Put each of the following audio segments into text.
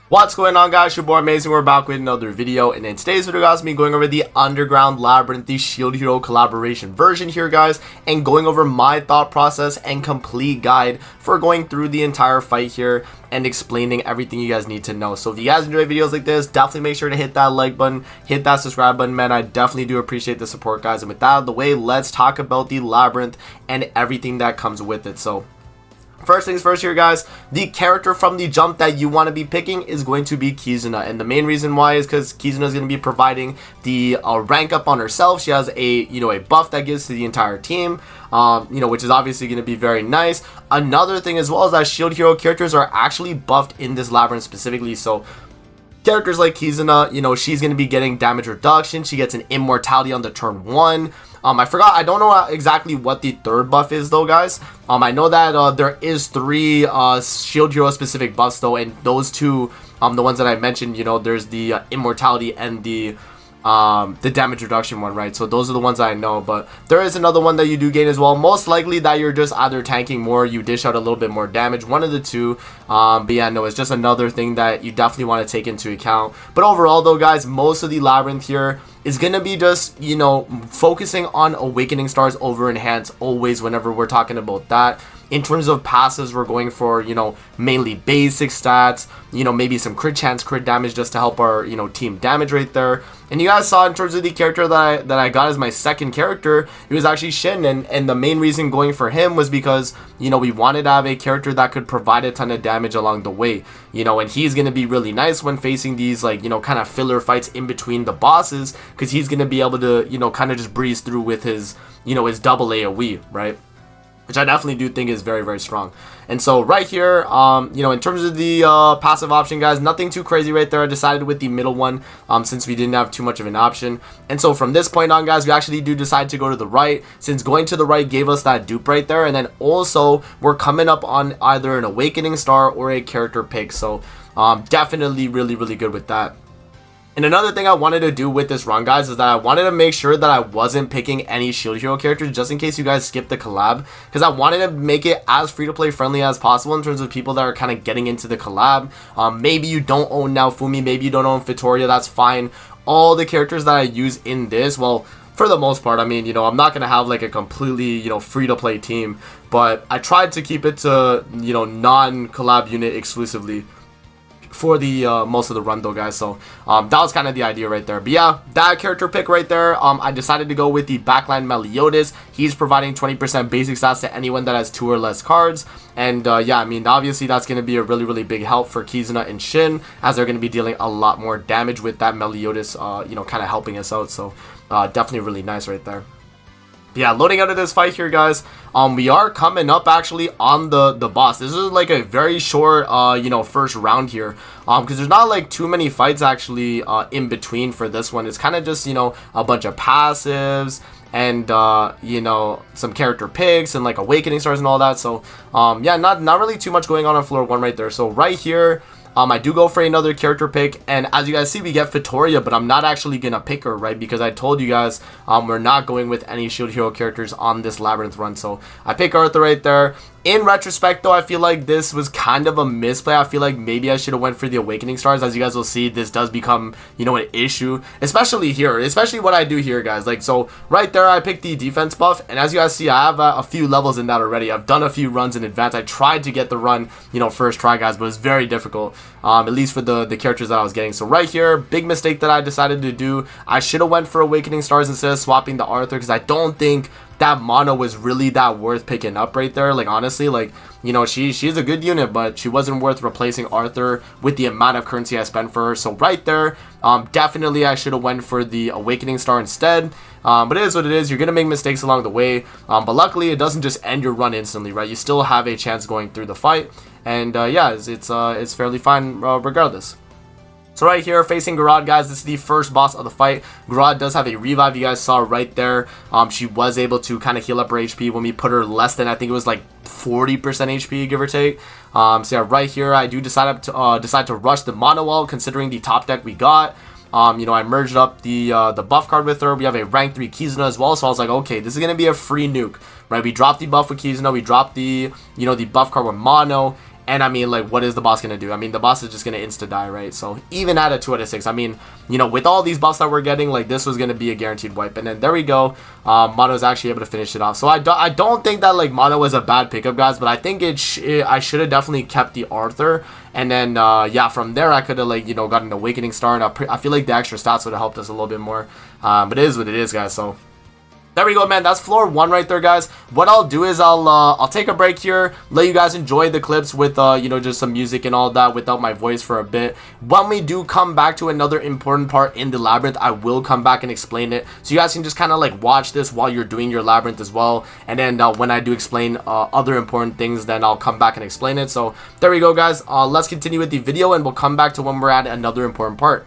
What's going on, guys? Your boy Amazing. We're back with another video, and in today's video, guys, me going over the Underground Labyrinth, the Shield Hero collaboration version here, guys, and going over my thought process and complete guide for going through the entire fight here and explaining everything you guys need to know. So if you guys enjoy videos like this, definitely make sure to hit that like button, hit that subscribe button, man. I definitely do appreciate the support, guys. And with that out of the way, let's talk about the Labyrinth and everything that comes with it. So first things first here, guys, the character from the jump that you want to be picking is going to be Kizuna, and the main reason why is because Kizuna is going to be providing the rank up on herself. She has a buff that gives to the entire team, which is obviously going to be very nice. Another thing as well is that Shield Hero characters are actually buffed in this Labyrinth specifically, so characters like Kizuna, she's going to be getting damage reduction. She gets an immortality on the turn 1. I don't know exactly what the third buff is though, guys. I know that there is 3 Shield Hero specific buffs though, and those two, the ones that I mentioned, there's the immortality and the damage reduction one, right? So those are the ones that I know, but there is another one that you do gain as well. Most likely that you're just either tanking more, you dish out a little bit more damage, one of the two. But yeah, no, it's just another thing that you definitely want to take into account. But overall though, guys, most of the Labyrinth here is gonna be just focusing on Awakening Stars over Enhance always whenever we're talking about that. In terms of passives, we're going for mainly basic stats, maybe some crit chance, crit damage, just to help our team damage right there. And you guys saw in terms of the character that I got as my second character, it was actually Shin, and the main reason going for him was because we wanted to have a character that could provide a ton of damage along the way, and he's gonna be really nice when facing these kind of filler fights in between the bosses, because he's gonna be able to kind of just breeze through with his his double AoE, right? Which I definitely do think is very, very strong. And so right here, in terms of the passive option, guys, nothing too crazy right there. I decided with the middle one, since we didn't have too much of an option. And so from this point on, guys, we actually do decide to go to the right, since going to the right gave us that dupe right there. And then also we're coming up on either an Awakening Star or a character pick. So definitely really, really good with that. And another thing I wanted to do with this run, guys, is that I wanted to make sure that I wasn't picking any Shield Hero characters, just in case you guys skip the collab, because I wanted to make it as free-to-play friendly as possible in terms of people that are kind of getting into the collab. Maybe you don't own Naofumi, maybe you don't own Fitoria, that's fine. All the characters that I use in this, well, for the most part, I mean, I'm not going to have like a completely, free-to-play team, but I tried to keep it to, non-collab unit exclusively for the most of the run though, guys. So that was kind of the idea right there. But yeah, that character pick right there, I decided to go with the backline Meliodas. He's providing 20% basic stats to anyone that has 2 or less cards. And yeah, I mean, obviously that's going to be a really, really big help for Kizuna and Shin, as they're going to be dealing a lot more damage with that Meliodas, kind of helping us out. So definitely really nice right there. Yeah, loading out of this fight here, guys, we are coming up actually on the boss. This is like a very short first round here, because there's not like too many fights actually in between for this one. It's kind of just a bunch of passives and some character picks and like Awakening Stars and all that. So yeah, not really too much going on floor 1 right there. So right here, I do go for another character pick, and as you guys see, we get Fitoria, but I'm not actually gonna pick her, right? Because I told you guys we're not going with any Shield Hero characters on this Labyrinth run. So I pick Arthur right there. In retrospect though, I feel like this was kind of a misplay. I feel like maybe I should have went for the Awakening Stars. As you guys will see, this does become an issue, especially here, especially what I do here, guys. Like, so right there I picked the defense buff, and as you guys see, I have a few levels in that already. I've done a few runs in advance. I tried to get the run first try, guys, but it's very difficult, at least for the characters that I was getting. So right here, big mistake that I decided to do. I should have went for Awakening Stars instead of swapping the Arthur, because I don't think that mono was really that worth picking up right there. Like, honestly, like, she's a good unit, but she wasn't worth replacing Arthur with the amount of currency I spent for her. So right there, definitely I should have went for the Awakening Star instead. But it is what it is. You're gonna make mistakes along the way, but luckily it doesn't just end your run instantly, right? You still have a chance going through the fight, and yeah, it's fairly fine regardless. So right here, facing Garad, guys, this is the first boss of the fight. Garad does have a revive, you guys saw right there. She was able to kind of heal up her HP when we put her less than, I think it was like 40% HP, give or take. So yeah, right here, I do decide to rush the mono wall, considering the top deck we got. I merged up the buff card with her. We have a rank 3 Kizuna as well, so I was like, okay, this is gonna be a free nuke, right? We dropped the buff with Kizuna, we dropped the the buff card with mono, And I mean, like, what is the boss gonna do? I mean, the boss is just gonna insta die, right? So even at a 2 out of 6, I mean, you know, with all these buffs that we're getting, like, this was gonna be a guaranteed wipe. And then there we go. Mono is actually able to finish it off. So I don't think that, like, Mono was a bad pickup, guys, but I think I should have definitely kept the Arthur. And then yeah, from there I could have, like, you know, got an Awakening Star, and I feel like the extra stats would have helped us a little bit more. But it is what it is, guys. So there we go, man. That's floor 1 right there, guys. What I'll do is I'll take a break here, let you guys enjoy the clips with you know, just some music and all that without my voice for a bit. When we do come back to another important part in the Labyrinth, I will come back and explain it, so you guys can just kind of like watch this while you're doing your Labyrinth as well. And then when I do explain other important things, then I'll come back and explain it. So there we go, guys. Let's continue with the video, and we'll come back to when we're at another important part.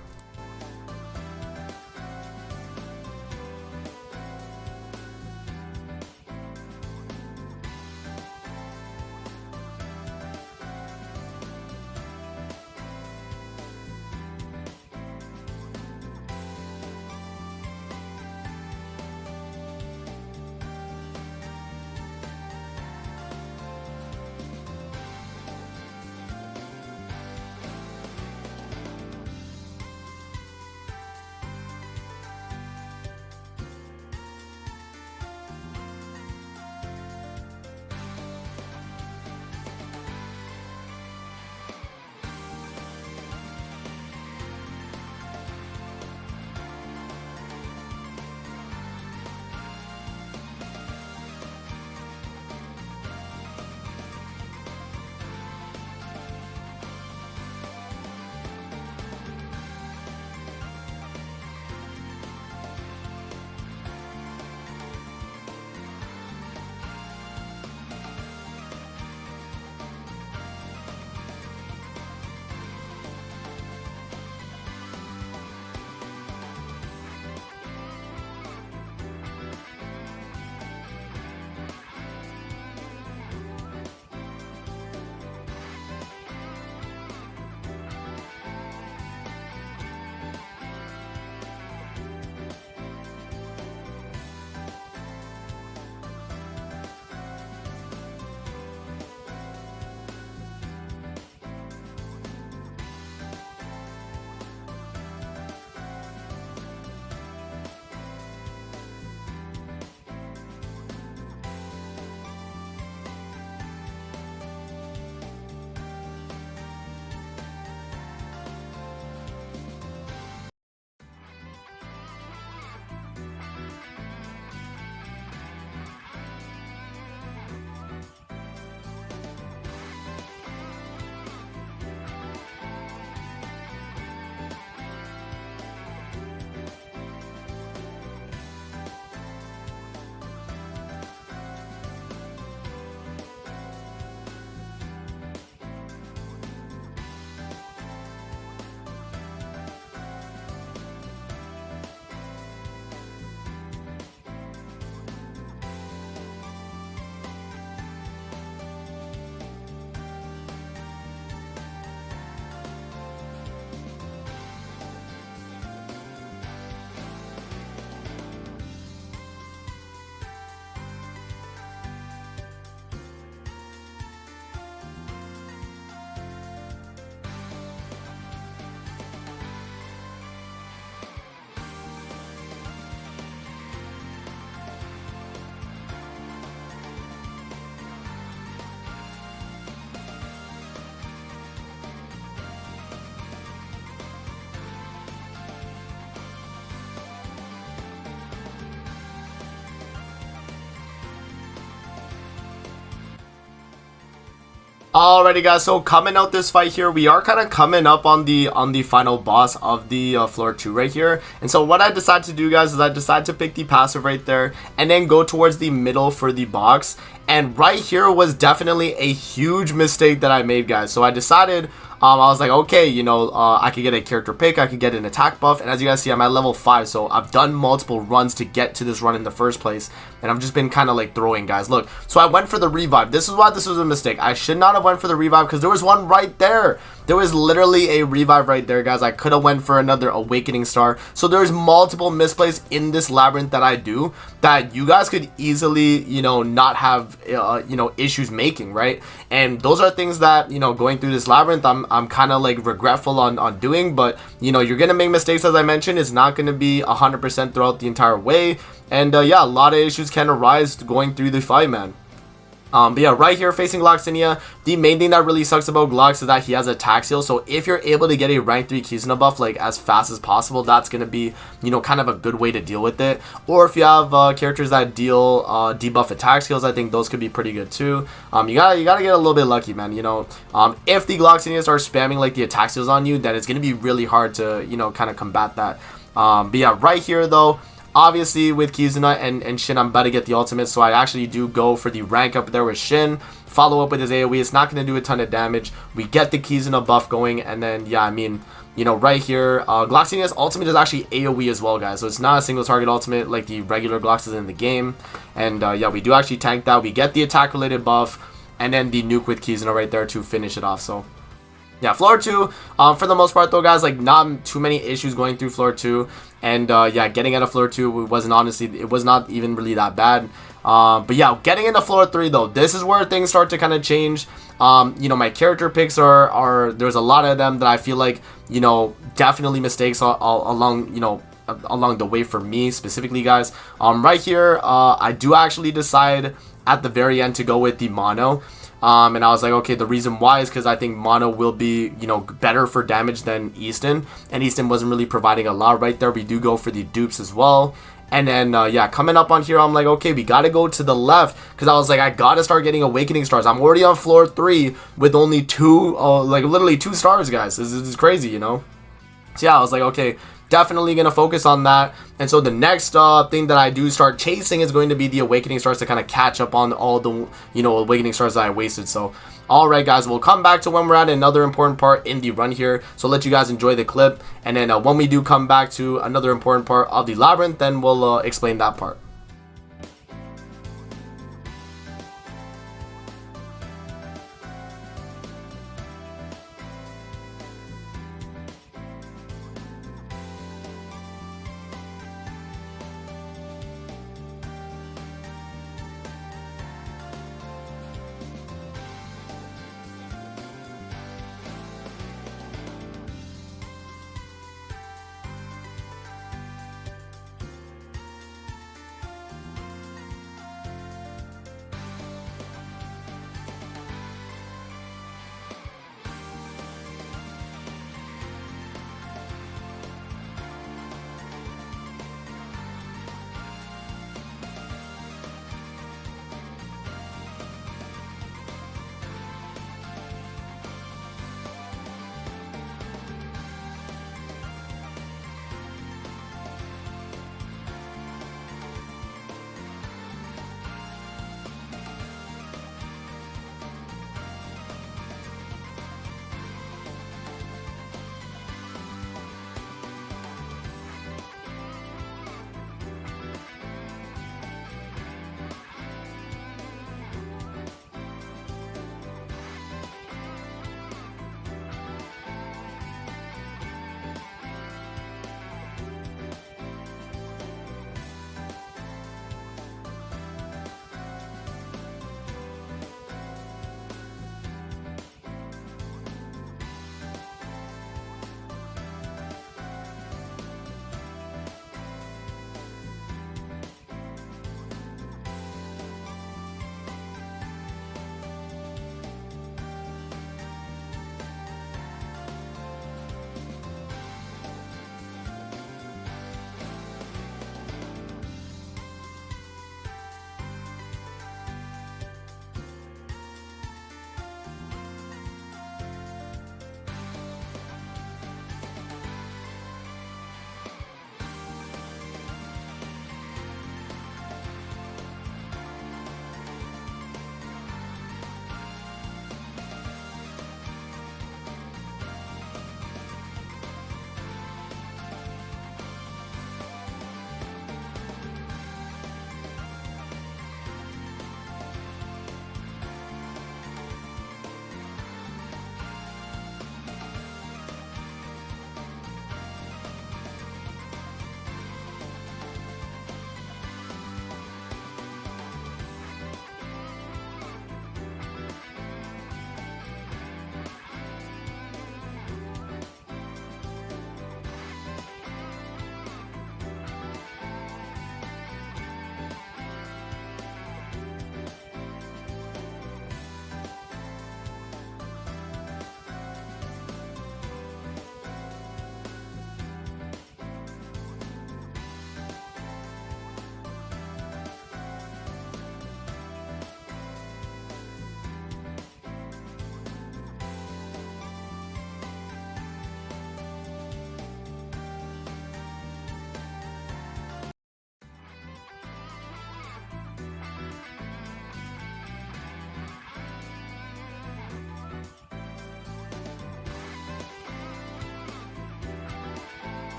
Alrighty, guys, so coming out this fight here, we are kind of coming up on the final boss of the floor 2 right here. And so what I decided to do, guys, is I decided to pick the passive right there and then go towards the middle for the box. And right here was definitely a huge mistake that I made, guys. So I decided, I was like, okay, you know, I could get a character pick, I could get an attack buff, and as you guys see, I'm at level 5, so I've done multiple runs to get to this run in the first place, and I've just been kind of like throwing, guys. Look, so I went for the revive. This is why this was a mistake. I should not have went for the revive, because there was one right there. There was literally a revive right there, guys. I could have went for another awakening star. So there's multiple misplays in this labyrinth that I do that you guys could easily, you know, not have, you know, issues making, right? And those are things that, you know, going through this labyrinth, I'm kind of like regretful on doing. But, you know, you're going to make mistakes, as I mentioned. It's not going to be 100% throughout the entire way. And yeah, a lot of issues can arise going through the fight, man. But yeah, right here facing Gloxinia, the main thing that really sucks about Glox is that he has attack seal. So if you're able to get a rank 3 Kizuna buff like as fast as possible, that's going to be, you know, kind of a good way to deal with it. Or if you have characters that deal debuff attack skills, I think those could be pretty good too. You gotta get a little bit lucky, man. You know, if the Gloxinia starts spamming like the attack skills on you, then it's going to be really hard to, you know, kind of combat that. But yeah, right here though, obviously with Kizuna and Shin, I'm about to get the ultimate, so I actually do go for the rank up there with Shin, follow up with his AoE. It's not going to do a ton of damage. We get the Kizuna buff going, and then yeah, I mean, you know, right here, Gloxinia's ultimate is actually AoE as well, guys, so it's not a single target ultimate like the regular Gloxes in the game. And yeah, we do actually tank that. We get the attack related buff, and then the nuke with Kizuna right there to finish it off. So yeah, floor 2, for the most part though, guys, like not too many issues going through floor 2. And yeah, getting out of floor 2 wasn't, honestly, it was not even really that bad. But yeah, getting into floor 3 though, this is where things start to kind of change. You know, my character picks are there's a lot of them that I feel like, you know, definitely mistakes all along, you know, along the way for me specifically, guys. Right here, I do actually decide at the very end to go with the mono. And I was like, okay, the reason why is because I think mono will be, you know, better for damage than Easton, and Easton wasn't really providing a lot right there. We do go for the dupes as well. And then yeah, coming up on here, I'm like, okay, we gotta go to the left, because I was like, I gotta start getting awakening stars. I'm already on floor 3 with only 2, like literally 2 stars, guys. This is crazy, you know. So yeah, I was like, okay, definitely gonna focus on that. And so the next thing that I do start chasing is going to be the awakening stars to kind of catch up on all the, you know, awakening stars that I wasted. So alright, guys, we'll come back to when we're at another important part in the run here, so let you guys enjoy the clip. And then when we do come back to another important part of the labyrinth, then we'll explain that part.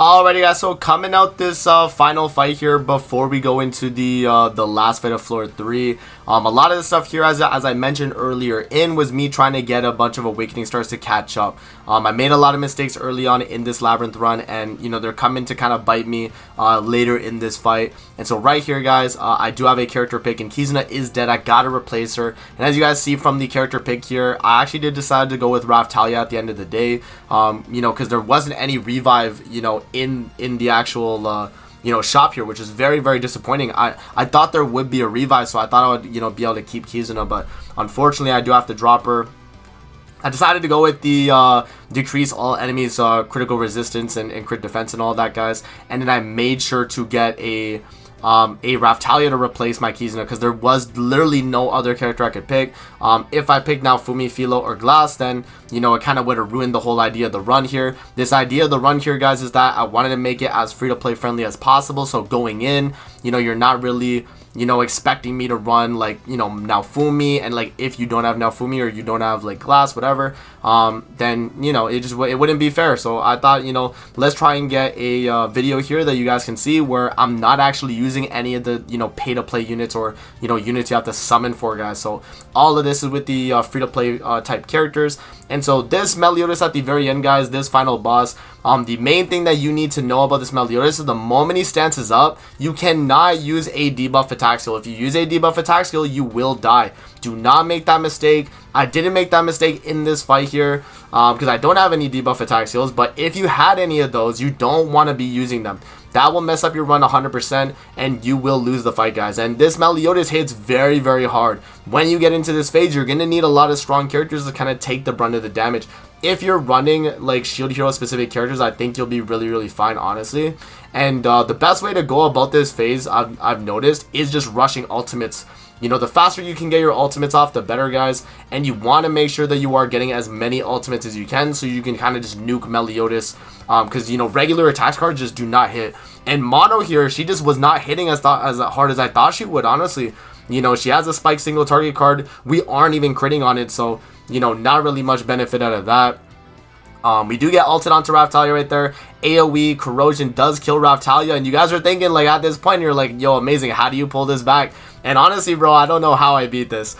Alrighty guys, so coming out this final fight here before we go into the last fight of floor 3. A lot of the stuff here, as I mentioned earlier, was me trying to get a bunch of awakening stars to catch up. I made a lot of mistakes early on in this labyrinth run, and you know, they're coming to kind of bite me later in this fight. And so right here guys, I do have a character pick, and Kizuna is dead. I gotta replace her, and as you guys see from the character pick here, I actually did decide to go with Raphtalia at the end of the day, you know, because there wasn't any revive, you know, in the actual you know, shop here, which is very, very disappointing. I thought there would be a revive, so I thought I would, you know, be able to keep Kizuna, but unfortunately I do have to drop her. I decided to go with the decrease all enemies critical resistance and crit defense and all that guys, and then I made sure to get a Raphtalia to replace my Kizuna, because there was literally no other character I could pick. If I picked now Fumi, Philo, or Glass, then, you know, it kind of would have ruined the whole idea of the run here. This idea of the run here, guys, is that I wanted to make it as free-to-play friendly as possible, so going in, you know, you're not really, you know, expecting me to run, like, you know, Naofumi, and, like, if you don't have Naofumi or you don't have, like, Glass, whatever, then, you know, it wouldn't be fair. So I thought, you know, let's try and get a video here that you guys can see where I'm not actually using any of the, you know, pay-to-play units or, you know, units you have to summon for, guys. So all of this is with the free-to-play type characters. And so this Meliodas at the very end, guys, this final boss, the main thing that you need to know about this Meliodas is the moment he stances up, you cannot use a debuff attack skill. If you use a debuff attack skill, you will die. Do not make that mistake. I didn't make that mistake in this fight here because I don't have any debuff attack skills, but if you had any of those, you don't want to be using them. That will mess up your run 100% and you will lose the fight, guys. And this Meliodas hits very, very hard. When you get into this phase, you're going to need a lot of strong characters to kind of take the brunt of the damage. If you're running like shield hero specific characters, I think you'll be really, really fine, honestly. And the best way to go about this phase, I've noticed, is just rushing ultimates. You know, the faster you can get your ultimates off, the better, guys. And you want to make sure that you are getting as many ultimates as you can, so you can kind of just nuke Meliodas. Because, you know, regular attack cards just do not hit. And Mono here, she just was not hitting as hard as I thought she would, honestly. You know, she has a spike single target card. We aren't even critting on it, so, you know, not really much benefit out of that. We do get ulted onto Raphtalia right there. AoE corrosion does kill Raphtalia, and you guys are thinking, like, at this point you're like, yo, amazing, how do you pull this back? And honestly, bro, I don't know how I beat this.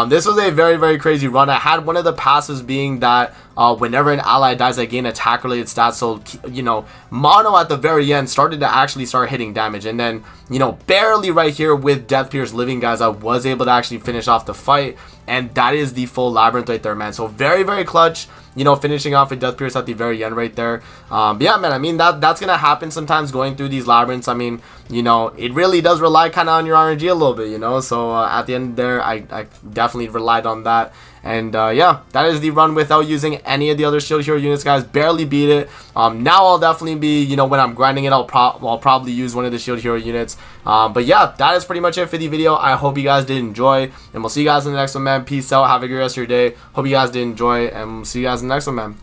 This was a very, very crazy run. I had one of the passives being that whenever an ally dies, I gain attack related stats. So, you know, Mono at the very end started to actually start hitting damage, and then, you know, barely right here with Death Pierce living, guys, I was able to actually finish off the fight, and that is the full Labyrinth right there, man. So very, very clutch, you know, finishing off with Death Pierce at the very end right there. But yeah, man, I mean, that's gonna happen sometimes going through these labyrinths. I mean, you know, it really does rely kind of on your RNG a little bit, you know. So at the end there, I definitely relied on that. And yeah, that is the run without using any of the other shield hero units, guys. Barely beat it. Now I'll definitely be, you know, when I'm grinding it, I'll probably use one of the shield hero units. But yeah, that is pretty much it for the video. I hope you guys did enjoy, and we'll see you guys in the next one, man. Peace out. Have a great rest of your day. Hope you guys did enjoy, and we'll see you guys in the next one, man.